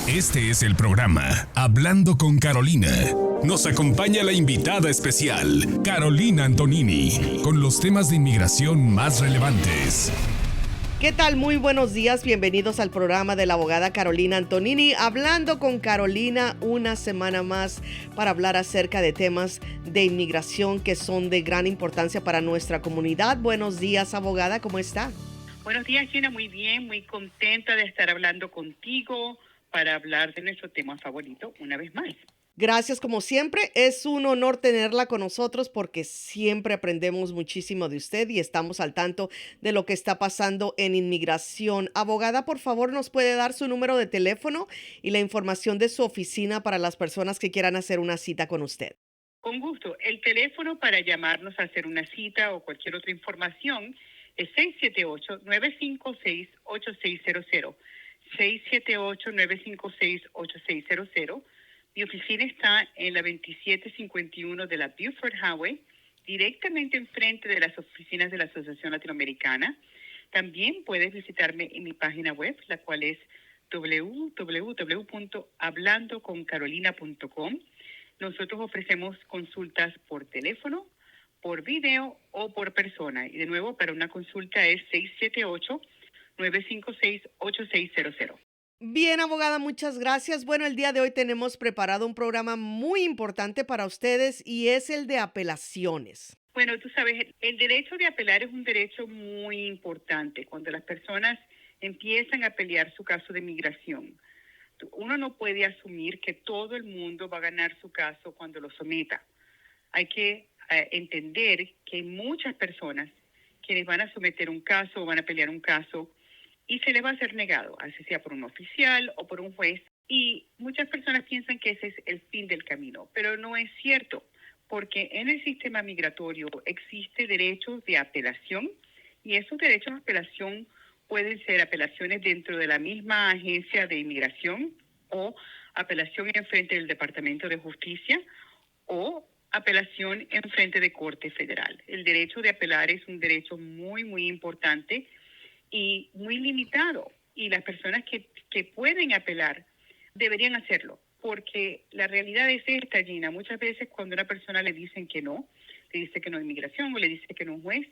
Este es el programa Hablando con Carolina. Nos acompaña la invitada especial, Carolina Antonini, con los temas de inmigración más relevantes. ¿Qué tal? Muy buenos días, bienvenidos al programa de la abogada Carolina Antonini, Hablando con Carolina, una semana más para hablar acerca de temas de inmigración que son de gran importancia para nuestra comunidad. Buenos días, abogada, ¿cómo está? Buenos días, Gina, muy bien, muy contenta de estar hablando contigo para hablar de nuestro tema favorito una vez más. Gracias como siempre, es un honor tenerla con nosotros porque siempre aprendemos muchísimo de usted y estamos al tanto de lo que está pasando en inmigración. Abogada, por favor, ¿nos puede dar su número de teléfono y la información de su oficina para las personas que quieran hacer una cita con usted? Con gusto. El teléfono para llamarnos a hacer una cita o cualquier otra información es 678-956-8600. 678-956-8600. Mi oficina está en la 2751 de la Buford Highway, directamente enfrente de las oficinas de la Asociación Latinoamericana. También puedes visitarme en mi página web, la cual es www.hablandoconcarolina.com. Nosotros ofrecemos consultas por teléfono, por video o por persona. Y de nuevo, para una consulta es 678-956-8600. Bien, abogada, muchas gracias. Bueno, el día de hoy tenemos preparado un programa muy importante para ustedes y es el de apelaciones. Bueno, tú sabes, el derecho de apelar es un derecho muy importante. Cuando las personas empiezan a pelear su caso de migración, uno no puede asumir que todo el mundo va a ganar su caso cuando lo someta. Hay que entender que hay muchas personas quienes van a someter un caso o van a pelear un caso y se les va a ser negado, así sea por un oficial o por un juez. Y muchas personas piensan que ese es el fin del camino, pero no es cierto, porque en el sistema migratorio existe derechos de apelación y esos derechos de apelación pueden ser apelaciones dentro de la misma agencia de inmigración o apelación en frente del Departamento de Justicia o apelación en frente de Corte Federal. El derecho de apelar es un derecho muy, muy importante y muy limitado. Y las personas que pueden apelar deberían hacerlo, porque la realidad es esta, Gina. Muchas veces cuando a una persona le dicen que no, le dice que no hay inmigración o le dice que no es juez,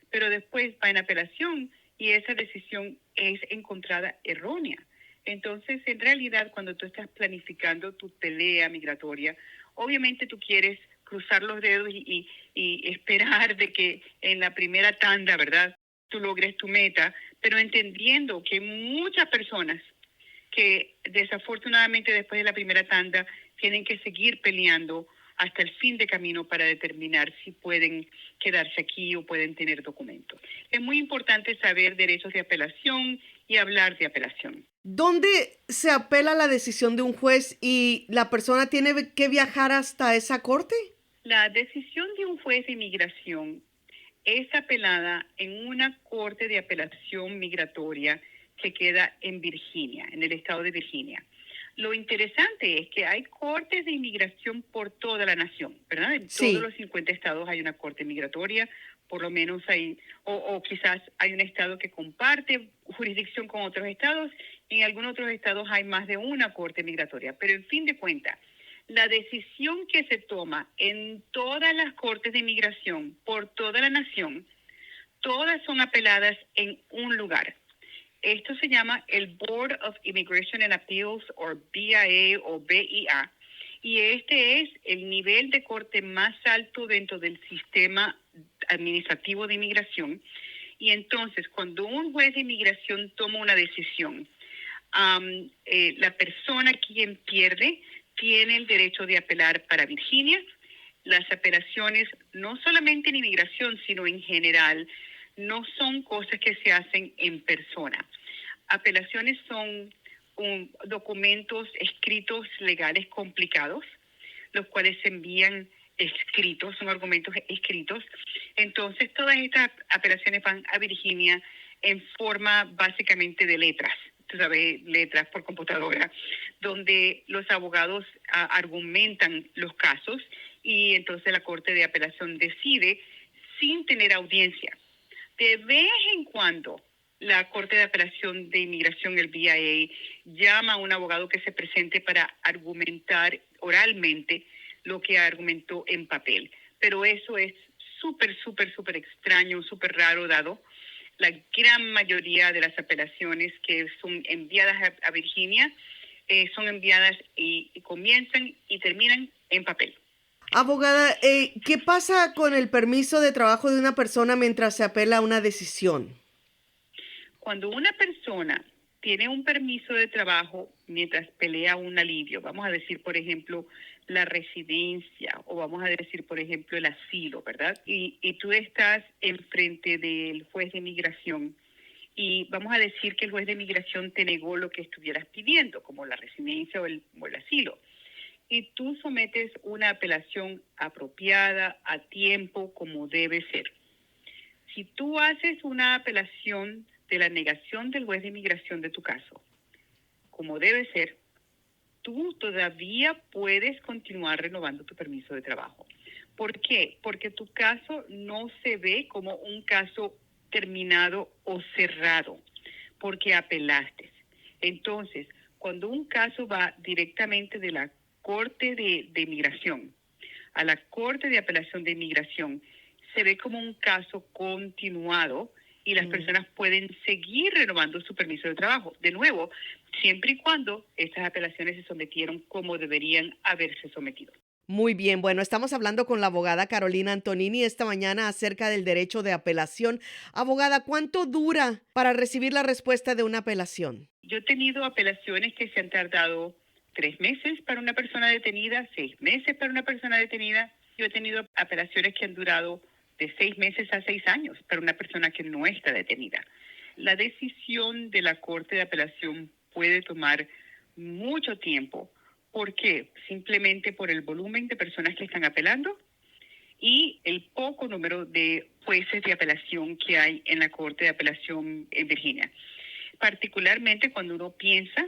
pero después va en apelación y esa decisión es encontrada errónea. Entonces, en realidad, cuando tú estás planificando tu pelea migratoria, obviamente tú quieres cruzar los dedos y esperar de que en la primera tanda, ¿verdad?, tú logres tu meta, pero entendiendo que muchas personas que desafortunadamente después de la primera tanda tienen que seguir peleando hasta el fin de camino para determinar si pueden quedarse aquí o pueden tener documentos. Es muy importante saber derechos de apelación y hablar de apelación. ¿Dónde se apela la decisión de un juez y la persona tiene que viajar hasta esa corte? La decisión de un juez de inmigración es apelada en una corte de apelación migratoria que queda en Virginia, en el estado de Virginia. Lo interesante es que hay cortes de inmigración por toda la nación, ¿verdad? En todos los 50 estados hay una corte migratoria, por lo menos hay, o quizás hay un estado que comparte jurisdicción con otros estados, y en algunos otros estados hay más de una corte migratoria. Pero en fin de cuentas, la decisión que se toma en todas las cortes de inmigración por toda la nación, todas son apeladas en un lugar. Esto se llama el Board of Immigration and Appeals, o BIA o BIA, y este es el nivel de corte más alto dentro del sistema administrativo de inmigración. Y entonces, cuando un juez de inmigración toma una decisión, la persona quien pierde tiene el derecho de apelar para Virginia. Las apelaciones, no solamente en inmigración, sino en general, no son cosas que se hacen en persona. Apelaciones son documentos escritos legales complicados, los cuales se envían escritos, son argumentos escritos. Entonces, todas estas apelaciones van a Virginia en forma básicamente de letras. Tú sabes, letras por computadora, donde los abogados argumentan los casos y entonces la Corte de Apelación decide sin tener audiencia. De vez en cuando la Corte de Apelación de Inmigración, el BIA, llama a un abogado que se presente para argumentar oralmente lo que argumentó en papel. Pero eso es súper extraño, súper raro, dado la gran mayoría de las apelaciones que son enviadas a Virginia son enviadas y comienzan y terminan en papel. Abogada, ¿qué pasa con el permiso de trabajo de una persona mientras se apela a una decisión? Cuando una persona tiene un permiso de trabajo mientras pelea un alivio, vamos a decir, por ejemplo, la residencia, o vamos a decir, por ejemplo, el asilo, ¿verdad? Y tú estás enfrente del juez de inmigración y vamos a decir que el juez de inmigración te negó lo que estuvieras pidiendo, como la residencia o el asilo. Y tú sometes una apelación apropiada, a tiempo, como debe ser. Si tú haces una apelación de la negación del juez de inmigración de tu caso, como debe ser, tú todavía puedes continuar renovando tu permiso de trabajo. ¿Por qué? Porque tu caso no se ve como un caso terminado o cerrado, porque apelaste. Entonces, cuando un caso va directamente de la Corte de Inmigración a la Corte de Apelación de Inmigración, se ve como un caso continuado y las personas pueden seguir renovando su permiso de trabajo. De nuevo, siempre y cuando estas apelaciones se sometieron como deberían haberse sometido. Muy bien, bueno, estamos hablando con la abogada Carolina Antonini esta mañana acerca del derecho de apelación. Abogada, ¿cuánto dura para recibir la respuesta de una apelación? Yo he tenido apelaciones que se han tardado 3 meses para una persona detenida, 6 meses para una persona detenida. Yo he tenido apelaciones que han durado de 6 meses a 6 años para una persona que no está detenida. La decisión de la Corte de Apelación puede tomar mucho tiempo. ¿Por qué? Simplemente por el volumen de personas que están apelando y el poco número de jueces de apelación que hay en la Corte de Apelación en Virginia. Particularmente cuando uno piensa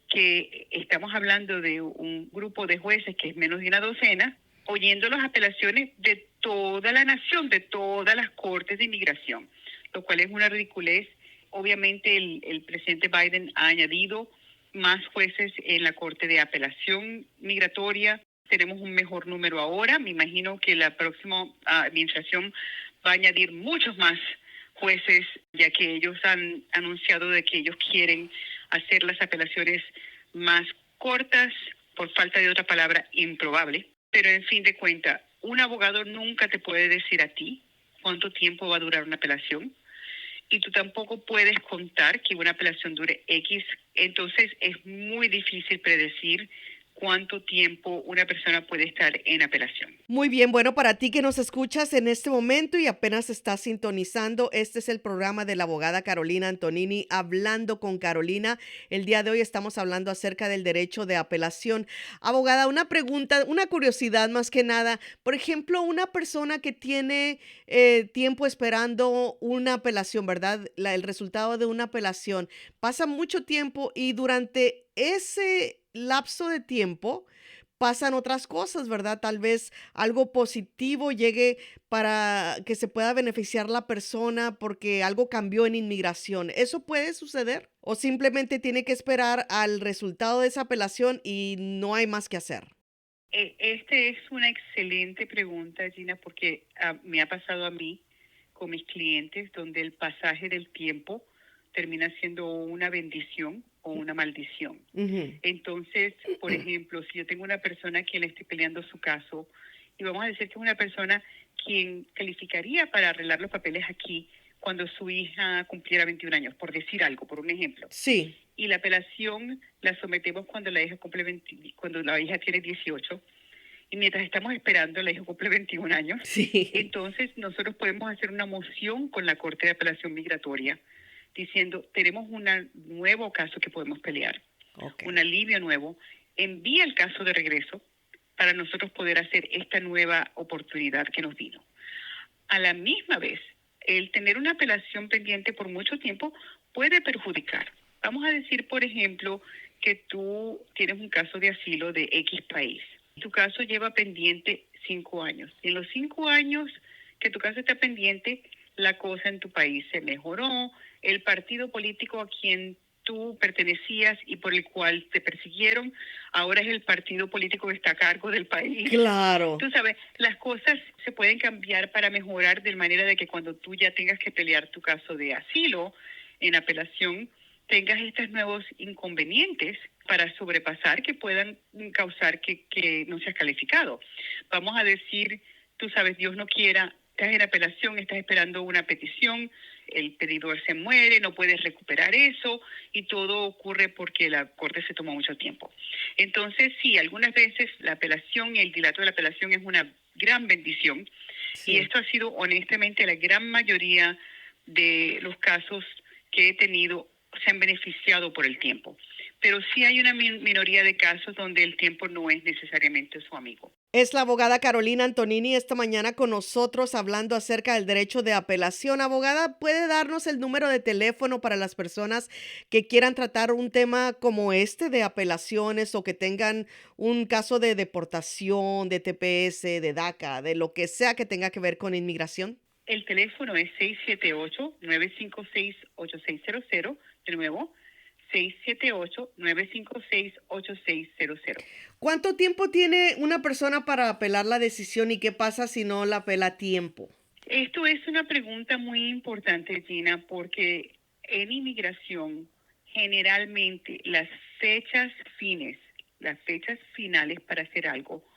que estamos hablando de un grupo de jueces que es menos de una docena, oyendo las apelaciones de toda la nación, de todas las cortes de inmigración, lo cual es una ridiculez. Obviamente el presidente Biden ha añadido más jueces en la Corte de Apelación Migratoria. Tenemos un mejor número ahora. Me imagino que la próxima administración va a añadir muchos más jueces, ya que ellos han anunciado de que ellos quieren hacer las apelaciones más cortas, por falta de otra palabra, improbable. Pero en fin de cuentas, un abogado nunca te puede decir a ti cuánto tiempo va a durar una apelación y tú tampoco puedes contar que una apelación dure X. Entonces es muy difícil predecir cuánto tiempo una persona puede estar en apelación. Muy bien, bueno, para ti que nos escuchas en este momento y apenas estás sintonizando, este es el programa de la abogada Carolina Antonini, Hablando con Carolina. El día de hoy estamos hablando acerca del derecho de apelación. Abogada, una pregunta, una curiosidad más que nada. Por ejemplo, una persona que tiene tiempo esperando una apelación, ¿verdad? El resultado de una apelación. Pasa mucho tiempo y durante ese lapso de tiempo pasan otras cosas, ¿verdad? Tal vez algo positivo llegue para que se pueda beneficiar la persona porque algo cambió en inmigración. ¿Eso puede suceder? ¿O simplemente tiene que esperar al resultado de esa apelación y no hay más que hacer? Este es una excelente pregunta, Gina, porque me ha pasado a mí con mis clientes donde el pasaje del tiempo termina siendo una bendición o una maldición. Ujú. Entonces, por ejemplo, si yo tengo una persona que le estoy peleando su caso, y vamos a decir que es una persona quien calificaría para arreglar los papeles aquí cuando su hija cumpliera 21 años, por decir algo, por un ejemplo. Sí. Y la apelación la sometemos cuando la hija cuando la hija tiene 18. Y mientras estamos esperando, la hija cumple 21 años. Sí. Entonces, nosotros podemos hacer una moción con la Corte de Apelación Migratoria diciendo, tenemos un nuevo caso que podemos pelear, Okay. un alivio nuevo. Envía el caso de regreso para nosotros poder hacer esta nueva oportunidad que nos vino. A la misma vez, el tener una apelación pendiente por mucho tiempo puede perjudicar. Vamos a decir, por ejemplo, que tú tienes un caso de asilo de X país. Tu caso lleva pendiente 5 años. Y en los 5 años que tu caso está pendiente, la cosa en tu país se mejoró, el partido político a quien tú pertenecías y por el cual te persiguieron, ahora es el partido político que está a cargo del país. Claro. Tú sabes, las cosas se pueden cambiar para mejorar de manera de que cuando tú ya tengas que pelear tu caso de asilo en apelación, tengas estos nuevos inconvenientes para sobrepasar que puedan causar que no seas calificado. Vamos a decir, tú sabes, Dios no quiera, estás en apelación, estás esperando una petición, el pedidor se muere, no puedes recuperar eso y todo ocurre porque la corte se tomó mucho tiempo. Entonces, sí, algunas veces la apelación y el dilato de la apelación es una gran bendición. Sí. Y esto ha sido honestamente la gran mayoría de los casos que he tenido se han beneficiado por el tiempo. Pero sí hay una minoría de casos donde el tiempo no es necesariamente su amigo. Es la abogada Carolina Antonini esta mañana con nosotros hablando acerca del derecho de apelación. Abogada, ¿puede darnos el número de teléfono para las personas que quieran tratar un tema como este de apelaciones o que tengan un caso de deportación, de TPS, de DACA, de lo que sea que tenga que ver con inmigración? El teléfono es 678-956-8600. De nuevo, 678-956-8600. ¿Cuánto tiempo tiene una persona para apelar la decisión y qué pasa si no la apela a tiempo? Esto es una pregunta muy importante, Gina, porque en inmigración generalmente las fechas finales para hacer algo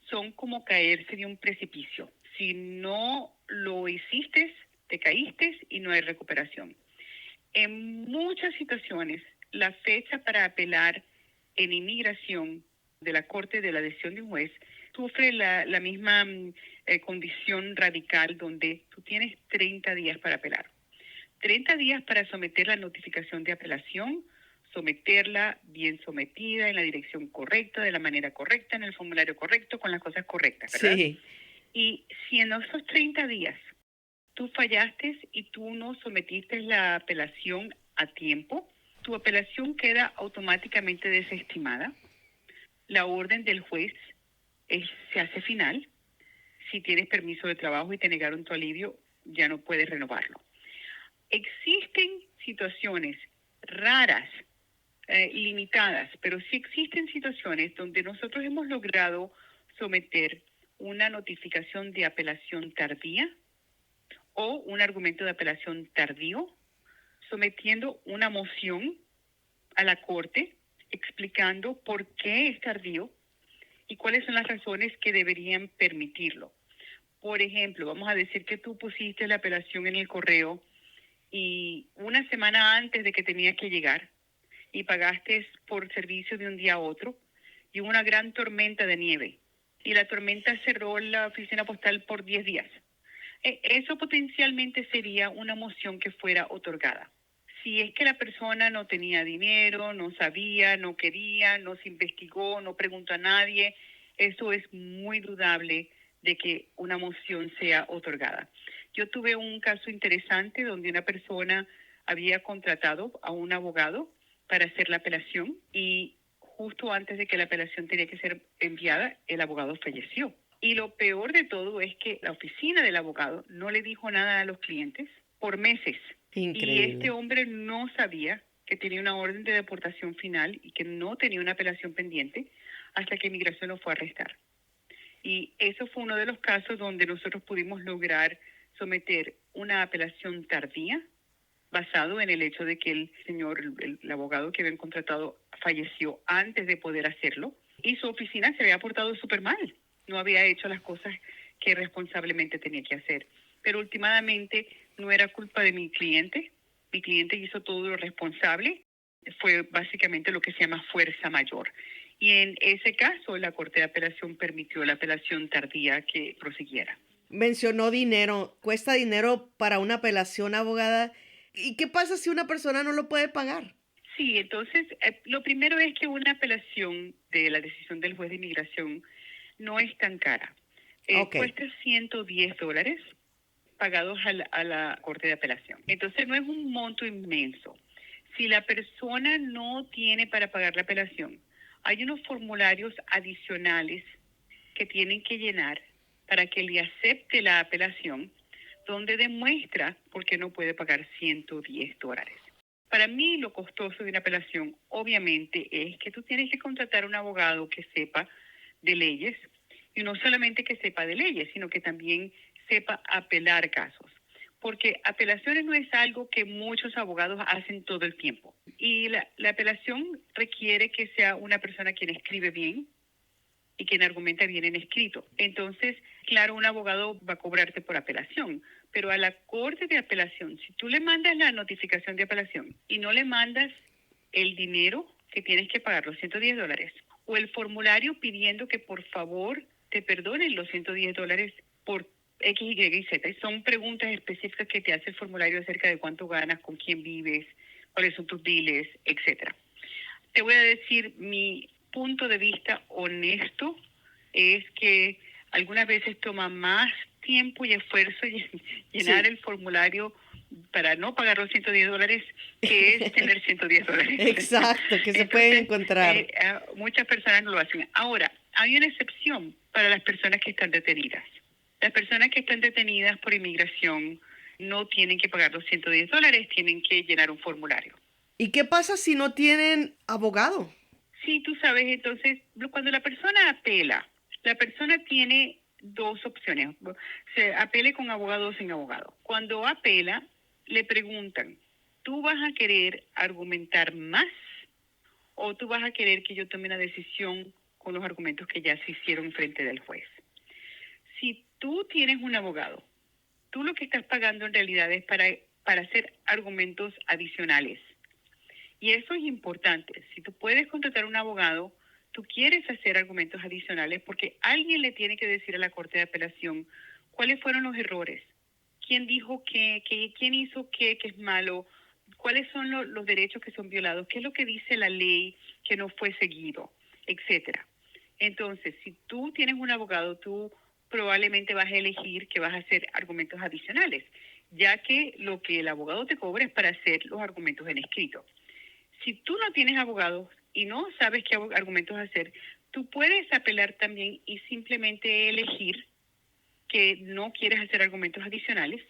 son como caerse de un precipicio. Si no lo hiciste, te caíste y no hay recuperación. En muchas situaciones, la fecha para apelar en inmigración de la corte de la decisión de un juez sufre la misma condición radical donde tú tienes 30 días para apelar. 30 días para someter la notificación de apelación, someterla bien sometida, en la dirección correcta, de la manera correcta, en el formulario correcto, con las cosas correctas, ¿verdad? Sí. Y si en esos 30 días tú fallaste y tú no sometiste la apelación a tiempo, tu apelación queda automáticamente desestimada. La orden del juez se hace final. Si tienes permiso de trabajo y te negaron tu alivio, ya no puedes renovarlo. Existen situaciones raras, limitadas, pero sí existen situaciones donde nosotros hemos logrado someter una notificación de apelación tardía o un argumento de apelación tardío, sometiendo una moción a la corte explicando por qué es tardío y cuáles son las razones que deberían permitirlo. Por ejemplo, vamos a decir que tú pusiste la apelación en el correo y una semana antes de que tenía que llegar y pagaste por servicio de un día a otro y hubo una gran tormenta de nieve y la tormenta cerró la oficina postal por 10 días. Eso potencialmente sería una moción que fuera otorgada. Si es que la persona no tenía dinero, no sabía, no quería, no se investigó, no preguntó a nadie, eso es muy dudable de que una moción sea otorgada. Yo tuve un caso interesante donde una persona había contratado a un abogado para hacer la apelación y justo antes de que la apelación tenía que ser enviada, el abogado falleció. Y lo peor de todo es que la oficina del abogado no le dijo nada a los clientes por meses. Increíble. Y este hombre no sabía que tenía una orden de deportación final y que no tenía una apelación pendiente hasta que Inmigración lo fue a arrestar. Y eso fue uno de los casos donde nosotros pudimos lograr someter una apelación tardía basado en el hecho de que el señor, el abogado que habían contratado, falleció antes de poder hacerlo y su oficina se había portado súper mal. No había hecho las cosas que responsablemente tenía que hacer. Pero últimamente no era culpa de mi cliente. Mi cliente hizo todo lo responsable. Fue básicamente lo que se llama fuerza mayor. Y en ese caso, la Corte de Apelación permitió la apelación tardía que prosiguiera. Mencionó dinero. ¿Cuesta dinero para una apelación, abogada? ¿Y qué pasa si una persona no lo puede pagar? Sí, entonces, lo primero es que una apelación de la decisión del juez de inmigración no es tan cara. Cuesta $110 pagados a la Corte de Apelación. Entonces, no es un monto inmenso. Si la persona no tiene para pagar la apelación, hay unos formularios adicionales que tienen que llenar para que le acepte la apelación, donde demuestra por qué no puede pagar $110. Para mí, lo costoso de una apelación, obviamente, es que tú tienes que contratar a un abogado que sepa de leyes, y no solamente que sepa de leyes, sino que también sepa apelar casos. Porque apelaciones no es algo que muchos abogados hacen todo el tiempo. Y la apelación requiere que sea una persona quien escribe bien y quien argumenta bien en escrito. Entonces, claro, un abogado va a cobrarte por apelación, pero a la corte de apelación, si tú le mandas la notificación de apelación y no le mandas el dinero que tienes que pagar, los $110, o el formulario pidiendo que por favor te perdonen los $110 por X, Y y Z, son preguntas específicas que te hace el formulario acerca de cuánto ganas, con quién vives, cuáles son tus biles, etcétera. Te voy a decir mi punto de vista honesto, es que algunas veces toma más tiempo y esfuerzo llenar el formulario para no pagar los $110 que es tener $110. Exacto, que se pueden encontrar. Muchas personas no lo hacen. Ahora, hay una excepción para las personas que están detenidas. Las personas que están detenidas por inmigración no tienen que pagar los $110, tienen que llenar un formulario. ¿Y qué pasa si no tienen abogado? Sí, tú sabes, entonces, cuando la persona apela, la persona tiene dos opciones. Se apele con abogado o sin abogado. Cuando apela, le preguntan, ¿tú vas a querer argumentar más o tú vas a querer que yo tome una decisión con los argumentos que ya se hicieron frente del juez? Si tú tienes un abogado, tú lo que estás pagando en realidad es para hacer argumentos adicionales. Y eso es importante. Si tú puedes contratar a un abogado, tú quieres hacer argumentos adicionales porque alguien le tiene que decir a la Corte de Apelación cuáles fueron los errores, quién dijo quién hizo qué es malo, cuáles son los derechos que son violados, qué es lo que dice la ley que no fue seguido, etcétera. Entonces, si tú tienes un abogado, tú probablemente vas a elegir que vas a hacer argumentos adicionales, ya que lo que el abogado te cobra es para hacer los argumentos en escrito. Si tú no tienes abogado y no sabes qué argumentos hacer, tú puedes apelar también y simplemente elegir que no quieres hacer argumentos adicionales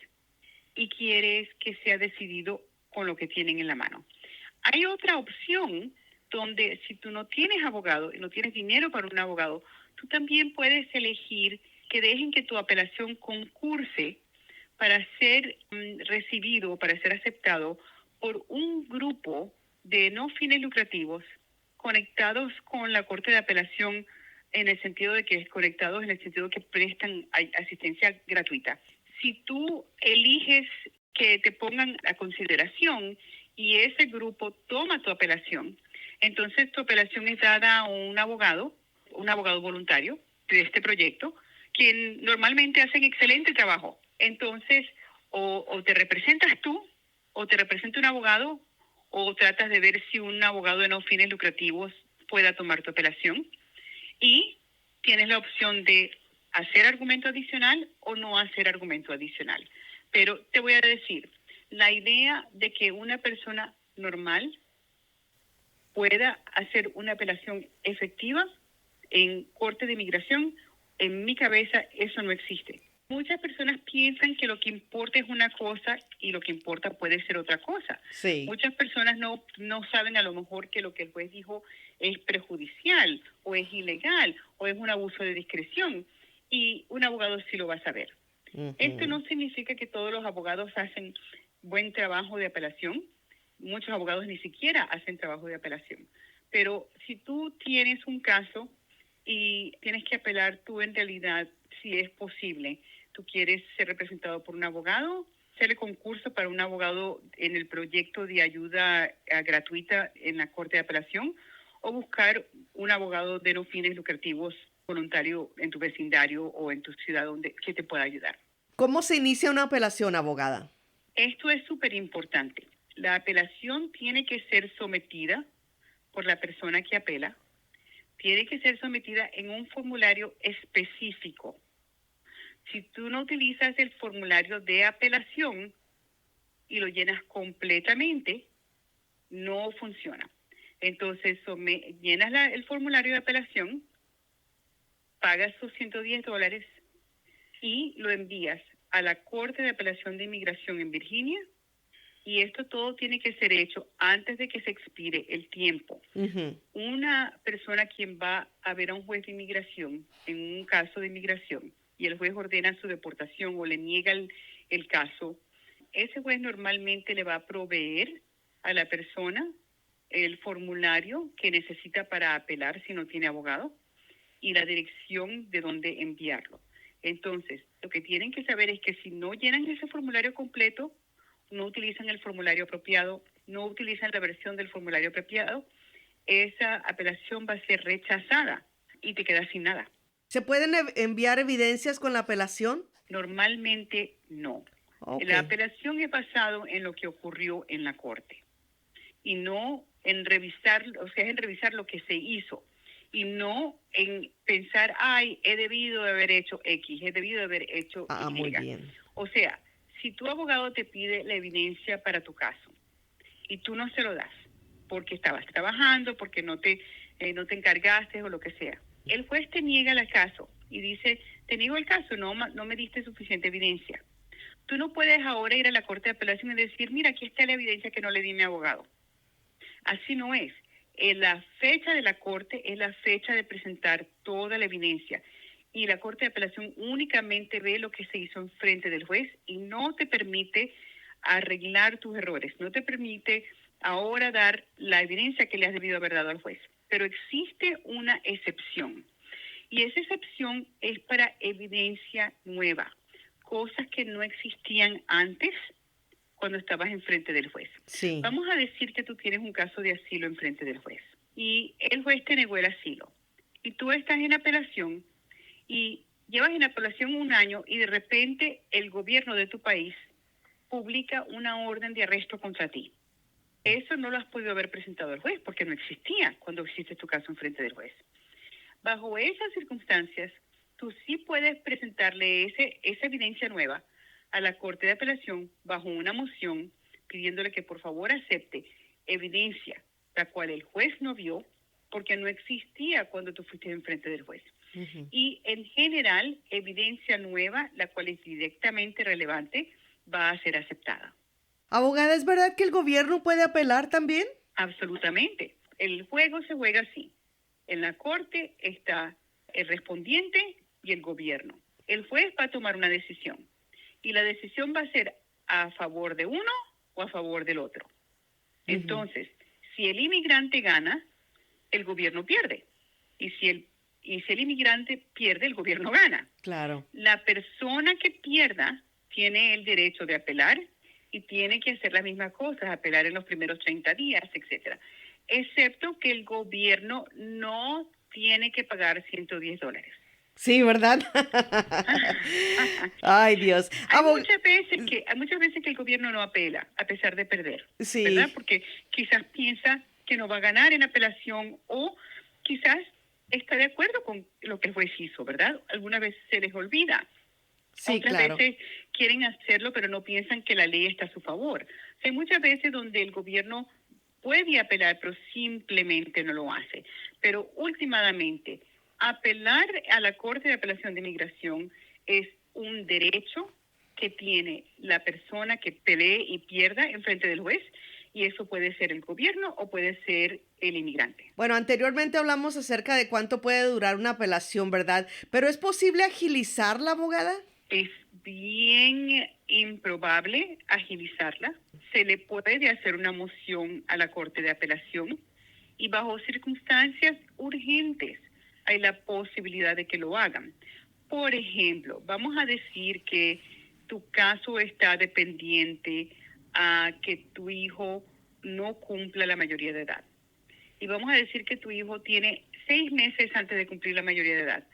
y quieres que sea decidido con lo que tienen en la mano. Hay otra opción donde si tú no tienes abogado y no tienes dinero para un abogado, tú también puedes elegir que dejen que tu apelación concurse para ser recibido, para ser aceptado por un grupo de no fines lucrativos conectados con la Corte de Apelación en el sentido de que prestan asistencia gratuita. Si tú eliges que te pongan a consideración y ese grupo toma tu apelación, entonces tu apelación es dada a un abogado voluntario de este proyecto, quien normalmente hacen excelente trabajo. Entonces, o te representas tú, o te representa un abogado, o tratas de ver si un abogado de no fines lucrativos pueda tomar tu apelación. Y tienes la opción de hacer argumento adicional o no hacer argumento adicional. Pero te voy a decir, la idea de que una persona normal pueda hacer una apelación efectiva en corte de inmigración, en mi cabeza eso no existe. Muchas personas piensan que lo que importa es una cosa y lo que importa puede ser otra cosa. Sí. Muchas personas no saben a lo mejor que lo que el juez dijo es perjudicial o es ilegal o es un abuso de discreción, y un abogado sí lo va a saber. Uh-huh. Esto no significa que todos los abogados hacen buen trabajo de apelación. Muchos abogados ni siquiera hacen trabajo de apelación. Pero si tú tienes un caso y tienes que apelar, tú en realidad, si es posible, tú quieres ser representado por un abogado, hacer el concurso para un abogado en el proyecto de ayuda gratuita en la Corte de Apelación, o buscar un abogado de no fines lucrativos voluntario en tu vecindario o en tu ciudad que te pueda ayudar. ¿Cómo se inicia una apelación, abogada? Esto es súper importante. La apelación tiene que ser sometida por la persona que apela. Tiene que ser sometida en un formulario específico. Si tú no utilizas el formulario de apelación y lo llenas completamente, no funciona. Entonces, llenas el formulario de apelación, pagas tus $110 y lo envías a la Corte de Apelación de Inmigración en Virginia, y esto todo tiene que ser hecho antes de que se expire el tiempo. Ujú. Una persona quien va a ver a un juez de inmigración en un caso de inmigración y el juez ordena su deportación o le niega el caso, ese juez normalmente le va a proveer a la persona el formulario que necesita para apelar si no tiene abogado y la dirección de dónde enviarlo. Entonces, lo que tienen que saber es que si no llenan ese formulario completo, no utilizan el formulario apropiado, no utilizan la versión del formulario apropiado, esa apelación va a ser rechazada y te quedas sin nada. ¿Se pueden enviar evidencias con la apelación? Normalmente no. Ok. La apelación es basado en lo que ocurrió en la corte y no en revisar, o sea, es en revisar lo que se hizo y no en pensar, ay, he debido de haber hecho X, he debido de haber hecho Y. Muy bien. O sea, si tu abogado te pide la evidencia para tu caso y tú no se lo das porque estabas trabajando, porque no te encargaste o lo que sea, el juez te niega el caso y dice, te niego el caso, no me diste suficiente evidencia. Tú no puedes ahora ir a la Corte de Apelación y decir, mira, aquí está la evidencia que no le di a mi abogado. Así no es. La fecha de la Corte es la fecha de presentar toda la evidencia. Y la Corte de Apelación únicamente ve lo que se hizo en frente del juez y no te permite arreglar tus errores. No te permite ahora dar la evidencia que le has debido haber dado al juez. Pero existe una excepción. Y esa excepción es para evidencia nueva. Cosas que no existían antes cuando estabas enfrente del juez. Sí. Vamos a decir que tú tienes un caso de asilo enfrente del juez y el juez te negó el asilo y tú estás en apelación y llevas en apelación 1 año y de repente el gobierno de tu país publica una orden de arresto contra ti. Eso no lo has podido haber presentado al juez porque no existía cuando hiciste tu caso enfrente del juez. Bajo esas circunstancias, tú sí puedes presentarle esa evidencia nueva a la Corte de Apelación bajo una moción pidiéndole que por favor acepte evidencia la cual el juez no vio porque no existía cuando tú fuiste enfrente del juez. Ujú. Y en general, evidencia nueva, la cual es directamente relevante, va a ser aceptada. Abogada, ¿es verdad que el gobierno puede apelar también? Absolutamente. El juego se juega así. En la corte está el respondiente y el gobierno. El juez va a tomar una decisión y la decisión va a ser a favor de uno o a favor del otro. Entonces, si el inmigrante gana, el gobierno pierde. Y si el inmigrante pierde, el gobierno gana. Claro. La persona que pierda tiene el derecho de apelar y tiene que hacer las mismas cosas, apelar en los primeros 30 días, etcétera. Excepto que el gobierno no tiene que pagar $110. Sí, ¿verdad? Ay, Dios. Hay muchas veces que el gobierno no apela a pesar de perder, Sí. ¿verdad? Porque quizás piensa que no va a ganar en apelación o quizás está de acuerdo con lo que el juez hizo, ¿verdad? Algunas veces se les olvida. Sí, Otras claro. veces quieren hacerlo, pero no piensan que la ley está a su favor. Hay muchas veces donde el gobierno puede apelar, pero simplemente no lo hace. Pero últimamente, apelar a la Corte de Apelación de Inmigración es un derecho que tiene la persona que pelee y pierda en frente del juez, y eso puede ser el gobierno o puede ser el inmigrante. Bueno, anteriormente hablamos acerca de cuánto puede durar una apelación, ¿verdad? Pero ¿es posible agilizar la abogada? Es bien improbable agilizarla. Se le puede hacer una moción a la Corte de Apelación y bajo circunstancias urgentes hay la posibilidad de que lo hagan. Por ejemplo, vamos a decir que tu caso está dependiente a que tu hijo no cumpla la mayoría de edad. Y vamos a decir que tu hijo tiene 6 meses antes de cumplir la mayoría de edad.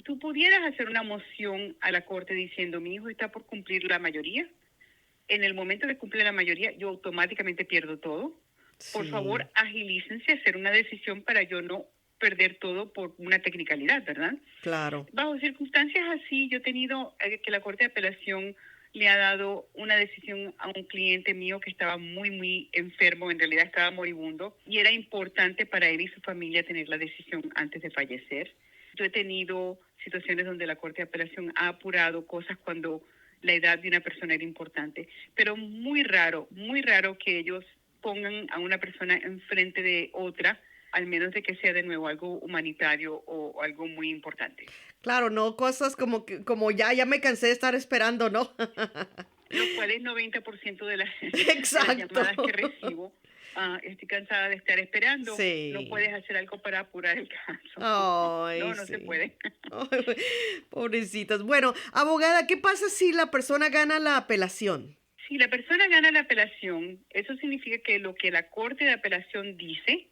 Tú pudieras hacer una moción a la corte diciendo, mi hijo está por cumplir la mayoría. En el momento de cumplir la mayoría, yo automáticamente pierdo todo. Por Sí. favor, agilícense a hacer una decisión para yo no perder todo por una tecnicalidad, ¿verdad? Claro. Bajo circunstancias así, yo he tenido que la Corte de Apelación le ha dado una decisión a un cliente mío que estaba muy, muy enfermo, en realidad estaba moribundo, y era importante para él y su familia tener la decisión antes de fallecer. Yo he tenido situaciones donde la Corte de Apelación ha apurado cosas cuando la edad de una persona era importante, pero muy raro que ellos pongan a una persona enfrente de otra, al menos de que sea de nuevo algo humanitario o algo muy importante. Claro, no cosas como que, como ya me cansé de estar esperando, ¿no? Lo cual es 90% de de las Exacto. llamadas que recibo. Estoy cansada de estar esperando. ¿No Sí. puedes hacer algo para apurar el caso? Ay, No se sí. puede. Ay, pobrecitos. Bueno, abogada, ¿qué pasa si la persona gana la apelación? Si la persona gana la apelación, eso significa que lo que la Corte de Apelación dice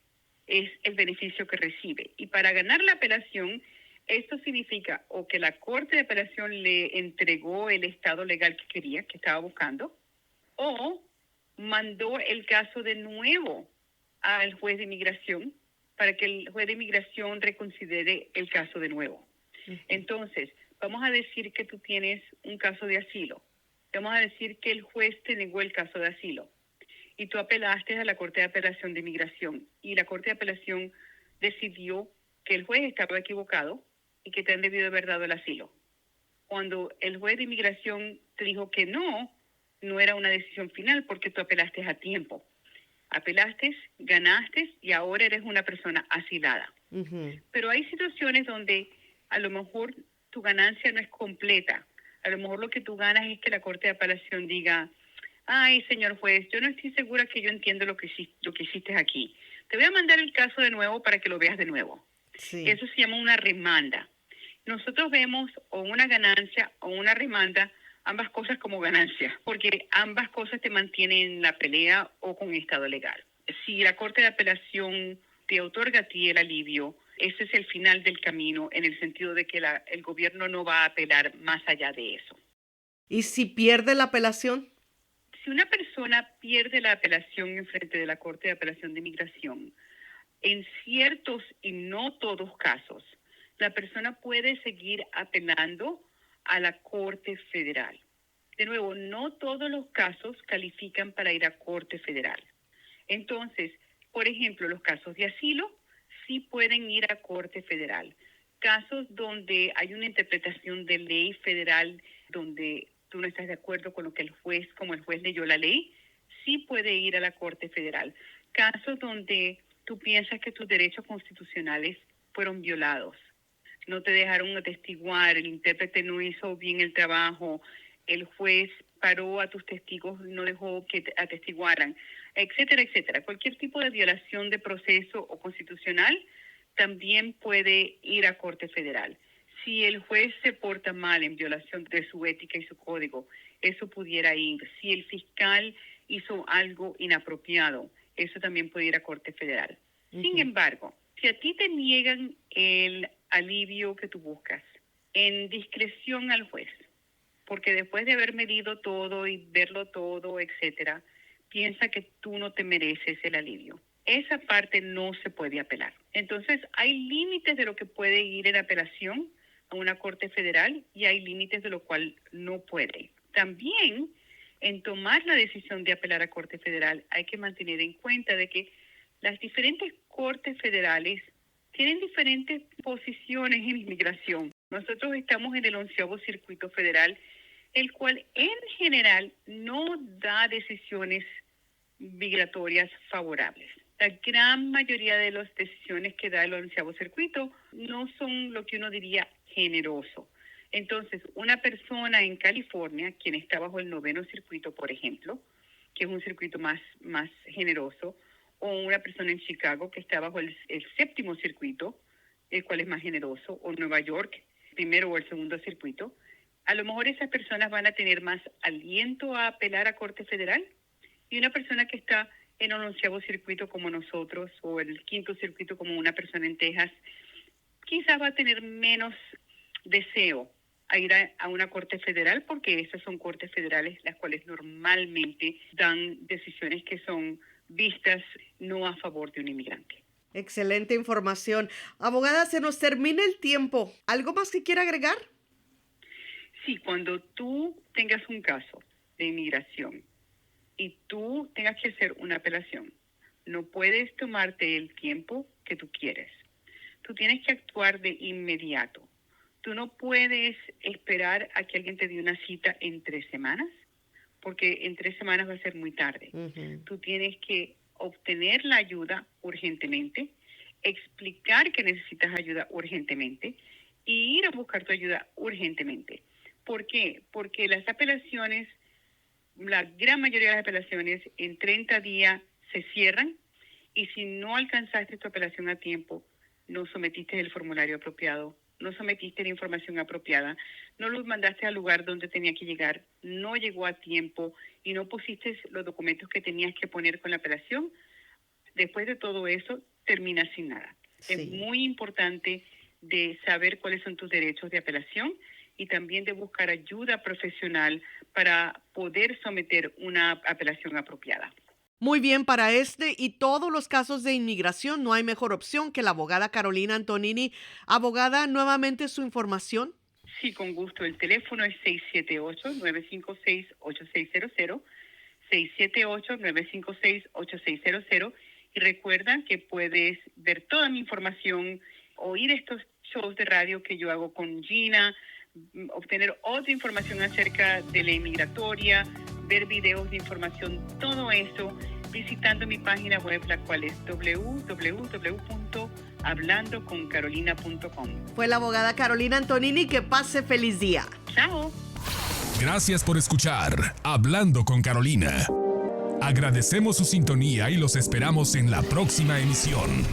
es el beneficio que recibe. Y para ganar la apelación, esto significa o que la Corte de Apelación le entregó el estado legal que quería, que estaba buscando, o mandó el caso de nuevo al juez de inmigración para que el juez de inmigración reconsidere el caso de nuevo. Entonces, vamos a decir que tú tienes un caso de asilo. Vamos a decir que el juez te negó el caso de asilo y tú apelaste a la Corte de Apelación de Inmigración y la Corte de Apelación decidió que el juez estaba equivocado y que te han debido haber dado el asilo. Cuando el juez de inmigración te dijo que no era una decisión final porque tú apelaste a tiempo. Apelaste, ganaste y ahora eres una persona asilada. Pero hay situaciones donde a lo mejor tu ganancia no es completa. A lo mejor lo que tú ganas es que la Corte de Apelación diga, ay, señor juez, yo no estoy segura que yo entiendo lo que hiciste aquí. Te voy a mandar el caso de nuevo para que lo veas de nuevo. Sí. Eso se llama una remanda. Nosotros vemos o una ganancia o una remanda, ambas cosas como ganancia, porque ambas cosas te mantienen en la pelea o con estado legal. Si la Corte de Apelación te otorga a ti el alivio, ese es el final del camino en el sentido de que el gobierno no va a apelar más allá de eso. ¿Y si pierde la apelación? Si una persona pierde la apelación en frente de la Corte de Apelación de Inmigración, en ciertos y no todos casos, la persona puede seguir apelando a la Corte Federal. De nuevo, no todos los casos califican para ir a Corte Federal. Entonces, por ejemplo, los casos de asilo sí pueden ir a Corte Federal. Casos donde hay una interpretación de ley federal donde tú no estás de acuerdo con lo que como el juez leyó la ley, sí puede ir a la Corte Federal. Casos donde tú piensas que tus derechos constitucionales fueron violados, no te dejaron atestiguar, el intérprete no hizo bien el trabajo, el juez paró a tus testigos, no dejó que atestiguaran, etcétera, etcétera. Cualquier tipo de violación de proceso o constitucional también puede ir a Corte Federal. Si el juez se porta mal en violación de su ética y su código, eso pudiera ir. Si el fiscal hizo algo inapropiado, eso también puede ir a Corte Federal. Sin embargo, si a ti te niegan el alivio que tú buscas en discreción al juez, porque después de haber medido todo y verlo todo, etcétera, piensa que tú no te mereces el alivio. Esa parte no se puede apelar. Entonces, hay límites de lo que puede ir en apelación a una Corte Federal y hay límites de lo cual no puede. También, en tomar la decisión de apelar a Corte Federal, hay que mantener en cuenta de que las diferentes cortes federales tienen diferentes posiciones en inmigración. Nosotros estamos en el 11º Circuito Federal, el cual en general no da decisiones migratorias favorables. La gran mayoría de las decisiones que da el 11º Circuito no son lo que uno diría generoso. Entonces, una persona en California, quien está bajo el 9º Circuito, por ejemplo, que es un circuito más generoso, o una persona en Chicago que está bajo el 7º Circuito, el cual es más generoso, o Nueva York, primero o el 2º Circuito, a lo mejor esas personas van a tener más aliento a apelar a Corte Federal, y una persona que está en el 11º Circuito como nosotros, o el 5º Circuito como una persona en Texas, quizás va a tener menos deseo a ir a una Corte Federal, porque esas son Cortes Federales las cuales normalmente dan decisiones que son vistas no a favor de un inmigrante. Excelente información. Abogada, se nos termina el tiempo. ¿Algo más que quiera agregar? Sí, cuando tú tengas un caso de inmigración y tú tengas que hacer una apelación, no puedes tomarte el tiempo que tú quieres. Tú tienes que actuar de inmediato. Tú no puedes esperar a que alguien te dé una cita en 3 semanas, porque en 3 semanas va a ser muy tarde. Tú tienes que obtener la ayuda urgentemente, explicar que necesitas ayuda urgentemente y ir a buscar tu ayuda urgentemente. ¿Por qué? Porque las apelaciones, la gran mayoría de las apelaciones en 30 días se cierran, y si no alcanzaste tu apelación a tiempo, no sometiste el formulario apropiado, no sometiste la información apropiada, no lo mandaste al lugar donde tenía que llegar, no llegó a tiempo y no pusiste los documentos que tenías que poner con la apelación, después de todo eso terminas sin nada. Sí. Es muy importante de saber cuáles son tus derechos de apelación y también de buscar ayuda profesional para poder someter una apelación apropiada. Muy bien, para este y todos los casos de inmigración no hay mejor opción que la abogada Carolina Antonini. Abogada, nuevamente su información. Sí, con gusto. El teléfono es 678-956-8600, 678-956-8600. Y recuerda que puedes ver toda mi información, oír estos shows de radio que yo hago con Gina, obtener otra información acerca de la inmigratoria, ver videos de información, todo eso, visitando mi página web, la cual es www.hablandoconcarolina.com. Fue la abogada Carolina Antonini. Que pase feliz día. Chao. Gracias por escuchar Hablando con Carolina. Agradecemos su sintonía y los esperamos en la próxima emisión.